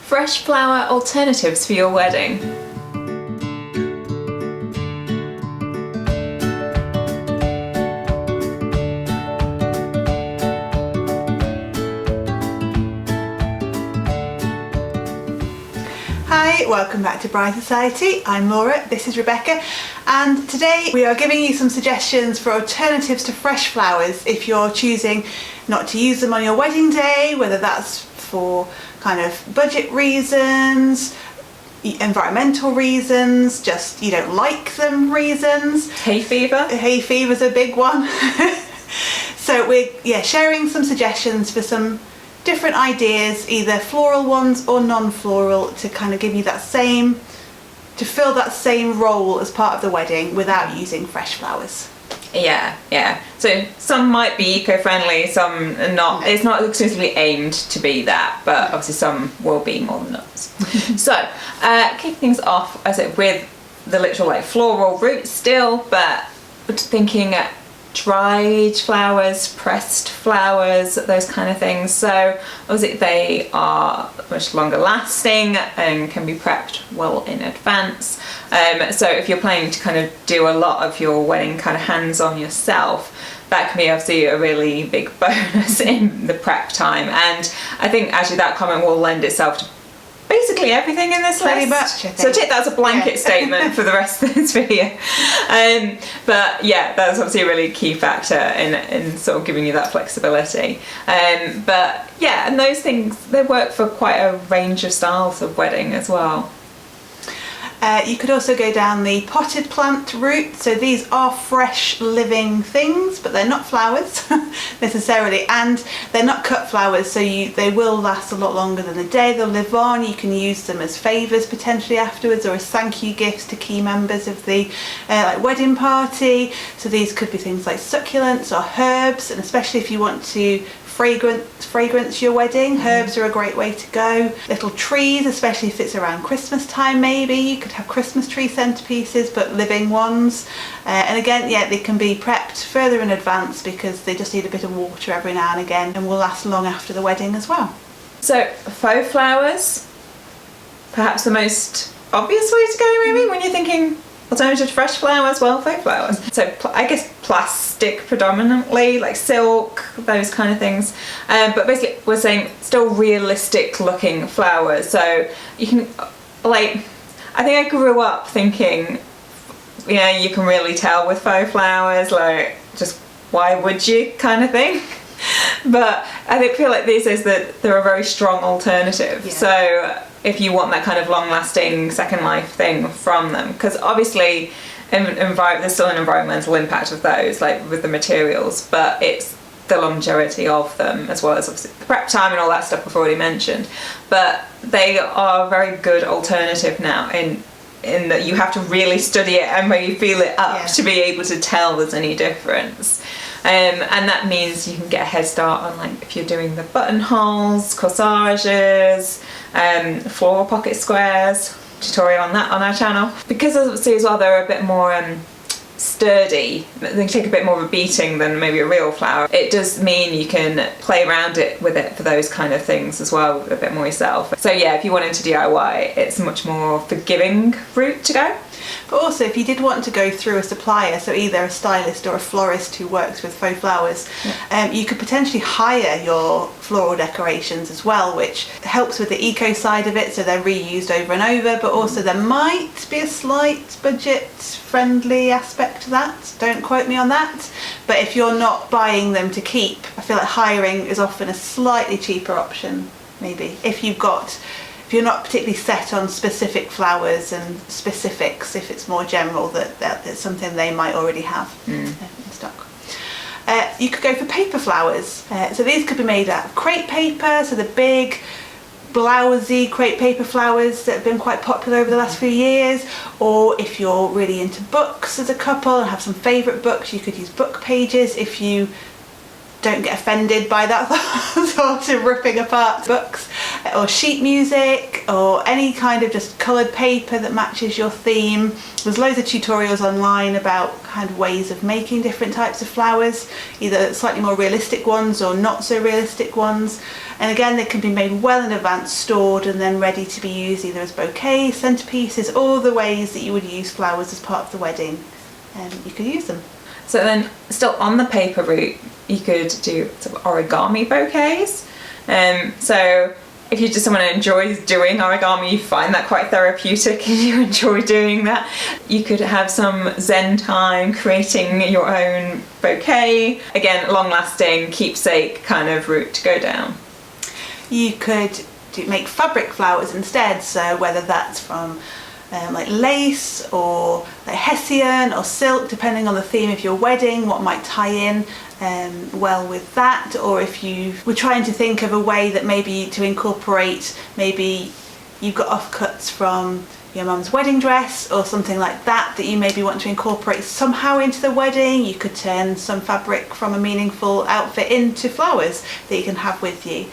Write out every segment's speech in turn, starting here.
fresh flower alternatives for your wedding. Hi, welcome back to Bride Society. I'm Laura, this is Rebecca, and today we are giving you some suggestions for alternatives to fresh flowers if you're choosing not to use them on your wedding day, whether that's for kind of budget reasons, environmental reasons, just you don't like them reasons. Hay fever? Hay fever's a big one. So we're sharing some suggestions for some different ideas, either floral ones or non-floral, to kind of give you that same, to fill that same role as part of the wedding without using fresh flowers. Yeah. So some might be eco-friendly, some not. It's not exclusively aimed to be that, but obviously some will be more than others. So, kick things off, as it with the literal like floral roots still, but thinking dried flowers, pressed flowers, those kind of things. So obviously they are much longer lasting and can be prepped well in advance. So if you're planning to kind of do a lot of your wedding kind of hands-on yourself, that can be obviously a really big bonus in the prep time. And I think actually that comment will lend itself to basically everything in this Pretty list. much, I think. So take that as a blanket statement for the rest of this video. But yeah, that's obviously a really key factor in sort of giving you that flexibility. But yeah, and those things, they work for quite a range of styles of wedding as well. You could also go down the potted plant route. So these are fresh living things, but they're not flowers necessarily, and they're not cut flowers, so they will last a lot longer than a day. They'll live on. You can use them as favours potentially afterwards, or as thank you gifts to key members of the like wedding party. So these could be things like succulents or herbs, and especially if you want to fragrance your wedding, herbs are a great way to go. Little trees, especially if it's around Christmas time, maybe you could have Christmas tree centerpieces, but living ones. And again, they can be prepped further in advance because they just need a bit of water every now and again, and will last long after the wedding as well. So faux flowers, perhaps the most obvious way to go maybe when you're thinking alternative to fresh flowers, well, faux flowers. So I guess plastic predominantly, like silk, those kind of things. But basically we're saying still realistic looking flowers. So you can, like, I think I grew up thinking, you can really tell with faux flowers, like, just why would you kind of thing. But I feel like these days that they're a very strong alternative. Yeah. So if you want that kind of long-lasting second life thing from them, because obviously there's still an environmental impact of those, like with the materials, but it's the longevity of them, as well as obviously the prep time and all that stuff we've already mentioned. But they are a very good alternative now in that you have to really study it and really feel it up to be able to tell there's any difference. And that means you can get a head start on, like, if you're doing the buttonholes, corsages, floral pocket squares, tutorial on that on our channel. Because obviously as well they're a bit more sturdy, they take a bit more of a beating than maybe a real flower. It does mean you can play around with it for those kind of things as well, a bit more yourself. So yeah, if you wanted to DIY, it's a much more forgiving route to go. But also, if you did want to go through a supplier, so either a stylist or a florist who works with faux flowers, you could potentially hire your floral decorations as well, which helps with the eco side of it, so they're reused over and over, but also there might be a slight budget friendly aspect to that. Don't quote me on that. But if you're not buying them to keep, I feel like hiring is often a slightly cheaper option, maybe, if you're not particularly set on specific flowers and specifics, if it's more general, that it's something they might already have in stock. You could go for paper flowers. So these could be made out of crepe paper, so the big blousy crepe paper flowers that have been quite popular over the last few years. Or if you're really into books as a couple and have some favourite books, you could use book pages if you don't get offended by that sort of ripping apart books. or sheet music, or any kind of just coloured paper that matches your theme. There's loads of tutorials online about kind of ways of making different types of flowers, either slightly more realistic ones or not so realistic ones. And again, they can be made well in advance, stored and then ready to be used either as bouquets, centerpieces, all the ways that you would use flowers as part of the wedding. You could use them. So then, still on the paper route, you could do sort of origami bouquets. So if you're just someone who enjoys doing origami, you find that quite therapeutic and you enjoy doing that, you could have some zen time creating your own bouquet. Again, long-lasting, keepsake kind of route to go down. You could make fabric flowers instead, so whether that's from like lace or like hessian or silk, depending on the theme of your wedding, what might tie in well with that. Or if you were trying to think of a way that maybe to incorporate, maybe you've got offcuts from your mum's wedding dress or something like that that you maybe want to incorporate somehow into the wedding, you could turn some fabric from a meaningful outfit into flowers that you can have with you.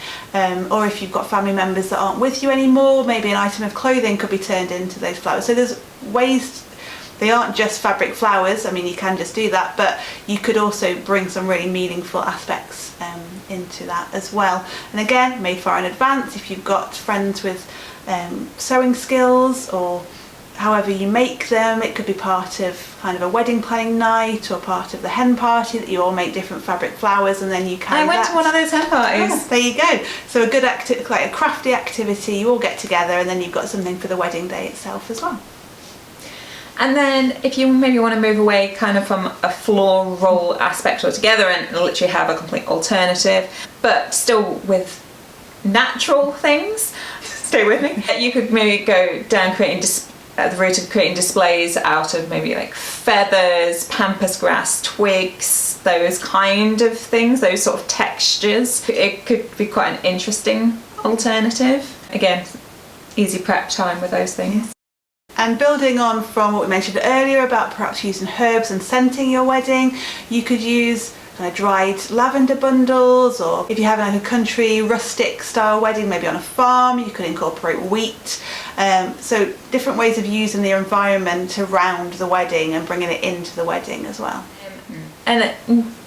Or if you've got family members that aren't with you anymore, maybe an item of clothing could be turned into those flowers. So there's ways, they aren't just fabric flowers, I mean you can just do that, but you could also bring some really meaningful aspects into that as well. And again, made far in advance. If you've got friends with sewing skills or however you make them, it could be part of kind of a wedding planning night or part of the hen party that you all make different fabric flowers and then you carry I went to one of those hen parties. Yeah, there you go. So a good like a crafty activity, you all get together and then you've got something for the wedding day itself as well. And then if you maybe want to move away kind of from a floral aspect altogether and literally have a complete alternative, but still with natural things, stay with me, you could maybe go down creating the route of creating displays out of maybe like feathers, pampas grass, twigs, those kind of things, those sort of textures. It could be quite an interesting alternative. Again, easy prep time with those things. And building on from what we mentioned earlier about perhaps using herbs and scenting your wedding, you could use kind of dried lavender bundles, or if you have like a country rustic style wedding, maybe on a farm, you could incorporate wheat. So different ways of using the environment around the wedding and bringing it into the wedding as well. And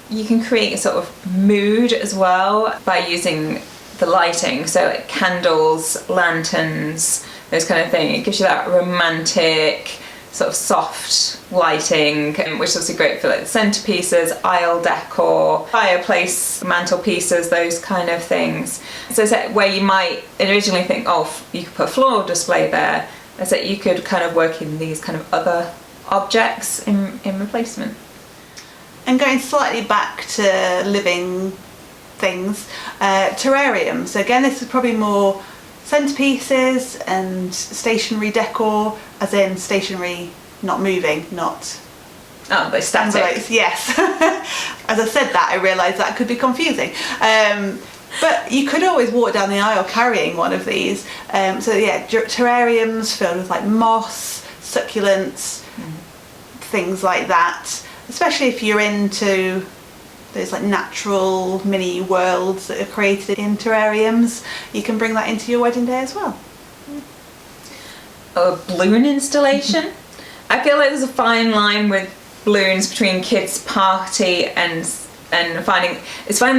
you can create a sort of mood as well by using the lighting, so like candles, lanterns, those kind of thing. It gives you that romantic sort of soft lighting, which is obviously great for like the centerpieces, aisle decor, fireplace mantelpieces, those kind of things. So it's like where you might originally think, oh, you could put a floral display there, is that you could kind of work in these kind of other objects in replacement. And going slightly back to living things, terrariums. So again, this is probably more centerpieces and stationary decor, as in stationary, not moving, not they're static. envelopes. Yes. As I said that, I realised that could be confusing. But you could always walk down the aisle carrying one of these. So yeah, terrariums filled with like moss, succulents, things like that. Especially if you're into those like natural mini worlds that are created in terrariums, you can bring that into your wedding day as well. A balloon installation. I feel like there's a fine line with balloons between kids' party and finding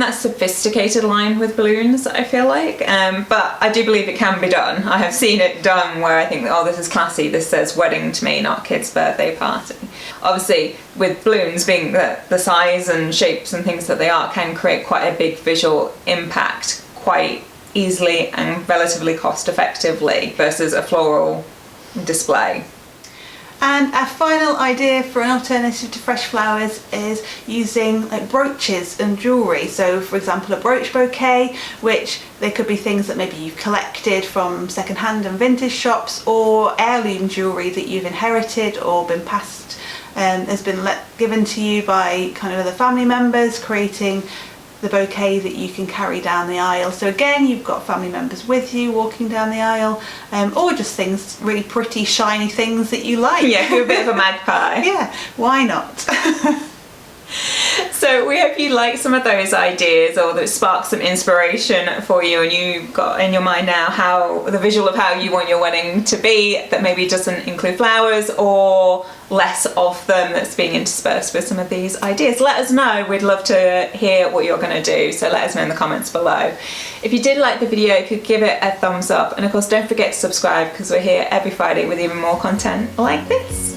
that sophisticated line with balloons, I feel like, but I do believe it can be done. I have seen it done where I think, oh, this is classy, this says wedding to me, not kid's birthday party. Obviously with balloons being the size and shapes and things that they are, can create quite a big visual impact quite easily and relatively cost effectively versus a floral display. And our final idea for an alternative to fresh flowers is using like brooches and jewellery. So for example, a brooch bouquet, which they could be things that maybe you've collected from second-hand and vintage shops, or heirloom jewellery that you've inherited or been passed, has been given to you by kind of other family members, creating the bouquet that you can carry down the aisle. So again, you've got family members with you walking down the aisle, or just things, really pretty shiny things that you like. Yeah, you're a bit of a magpie. Yeah, why not? So we hope you like some of those ideas, or that sparked some inspiration for you, and you got in your mind now how the visual of how you want your wedding to be, that maybe doesn't include flowers or less of them, that's being interspersed with some of these ideas. Let us know. We'd love to hear what you're going to do, so let us know in the comments below. If you did like the video, if you could give it a thumbs up, and of course don't forget to subscribe, because we're here every Friday with even more content like this.